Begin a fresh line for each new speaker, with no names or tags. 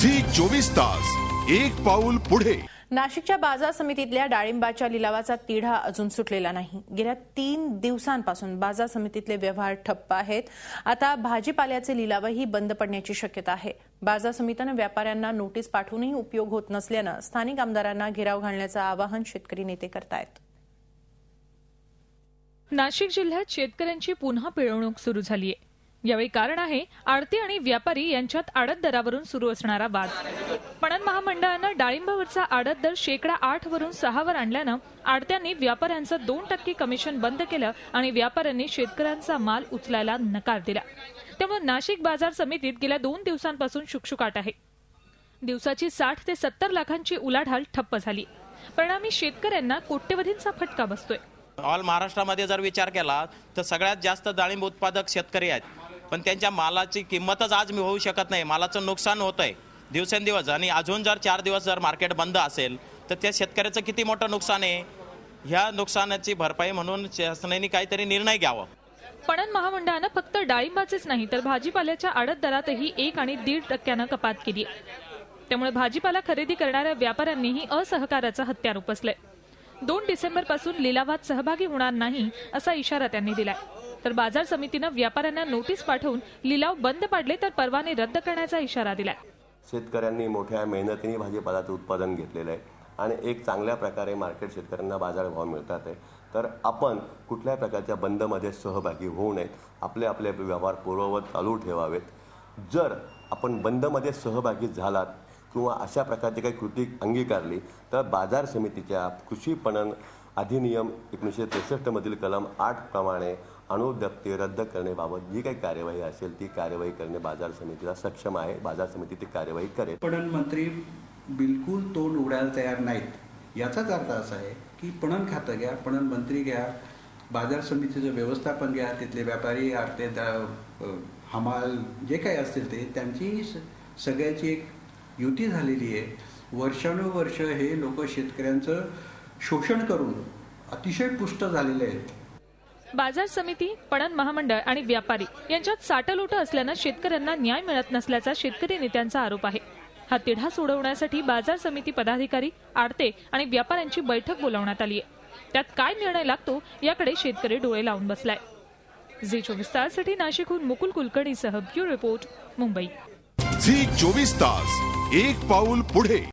Zee 24 Taas एक पाऊल पुढे।
नाशिकच्या बाजार समितीतल्या डाळिंबाच्या लिलावाचा तिढा अजून सुटलेला नाही। गेल्या 3 दिवसांपासून बाजार समितीतले व्यवहार ठप्प आहेत। आता भाजीपाल्याचे लिलावही बंद पडण्याची शक्यता आहे। बाजार समितीने व्यापाऱ्यांना नोटीस पाठवूनही उपयोग होत नसल्याने स्थानिक आमदारांना घेराव घालण्याचं आवाहन शेतकरी नेते करतायत।
नाशिक जिल्ह्यात शेतकऱ्यांची पुन्हा पिळवणूक सुरू झाली आहे। यावेळी कारण आहे आडती आणि व्यापारी यांच्यात आडत दरावरून सुरू असणारा वाद। पणन महामंडळानं डाळिंबावरचा आडत दर 8% वरून 6% वर आणल्यानं आडत्यांनी व्यापाऱ्यांचं 2% कमिशन बंद केलं आणि व्यापाऱ्यांनी शेतकऱ्यांचा माल उचलायला नकार दिला। त्यामुळे नाशिक बाजार समितीत गेल्या 2 दिवसांपासून शुकशुकाट आहे। दिवसाची 60 ते 70 लाखांची उलाढाल ठप्प झाली। परिणामी शेतकऱ्यांना कोट्यवधींचा फटका बसतोय।
ऑल महाराष्ट्रामध्ये जर विचार केला तर सगळ्यात जास्त डाळिंब उत्पादक शेतकरी आहेत, पण त्यांच्या मालाची किंमतच आज होऊ शकत नाही। मालाचं नुकसान होत आहे दिवसेंदिवस आणि अजून जर 4 दिवस जर मार्केट बंद असेल तर त्या शेतकऱ्याचं किती मोठं नुकसान आहे। ह्या नुकसानाची भरपाई म्हणून शासनाने काहीतरी निर्णय घ्यावा।
पणन महामंडळानं फक्त डाळिंबाचेच नाही तर भाजीपाल्याच्या आडत दरातही 1 आणि 1.5% कपात केली आहे। त्यामुळे भाजीपाला खरेदी करणाऱ्या व्यापाऱ्यांनीही असहकाराचं हत्यार उपसलंय। 2 डिसेंबरपासून लिलावात सहभागी होणार नाही असा इशारा त्यांनी दिलाय। तर बाजार समितीनं व्यापाऱ्यांना नोटीस पाठवून लिलाव बंद पाडले तर परवाने रद्द करण्याचा इशारा दिलाय।
शेतकऱ्यांनी मोठ्या मेहनतीने भाजीपाल्याचं उत्पादन घेतलेलं आहे आणि एक चांगल्या प्रकारे मार्केट शेतकऱ्यांना बाजारभाव मिळतात आहे। तर आपण कुठल्या प्रकारच्या बंदमध्ये सहभागी होऊ नये, आपले आपले व्यवहार पूर्ववत चालू ठेवावेत। जर आपण बंदमध्ये सहभागी झालात किंवा अशा प्रकारची काही कृती अंगीकारली तर बाजार समितीच्या कृषी पणन अधिनियम 1963 मधील कलम 8 प्रमाणे अनुज्ञप्ती रद्द करण्याबाबत जी काही कार्यवाही असेल ती कार्यवाही करणे बाजार समितीला सक्षम आहे। बाजार समिती ती कार्यवाही करेल।
पणन मंत्री बिलकुल तोंड उघडायला तयार नाहीत। याचाच अर्थ असा आहे की पणन खातं घ्या, पणन मंत्री घ्या, बाजार समितीचं व्यवस्थापन घ्या, तिथले व्यापारी आडते हमाल जे काही असतील ते त्यांची सगळ्याची एक युती झालेली आहे। वर्षानुवर्ष हे लोक शेतकऱ्यांचं शोषण करून अतिशय पुष्ट झालेले आहेत।
बाजार समिती, पणन महामंडळ आणि व्यापारी यांच्यात साटलोट असल्यानं शेतकऱ्यांना न्याय मिळत नसल्याचा शेतकरी नेत्यांचा आरोप आहे। हा तिढा सोडवण्यासाठी बाजार समिती पदाधिकारी, आडते आणि व्यापाऱ्यांची बैठक बोलावण्यात आली आहे। त्यात काय निर्णय लागतो याकडे शेतकरी डोळे लावून बसलाय। झी 24 ताससाठी नाशिकहून मुकुल कुलकर्णीसह ब्युरो रिपोर्ट, मुंबई।
झी 24 तास एक पाऊल पुढे।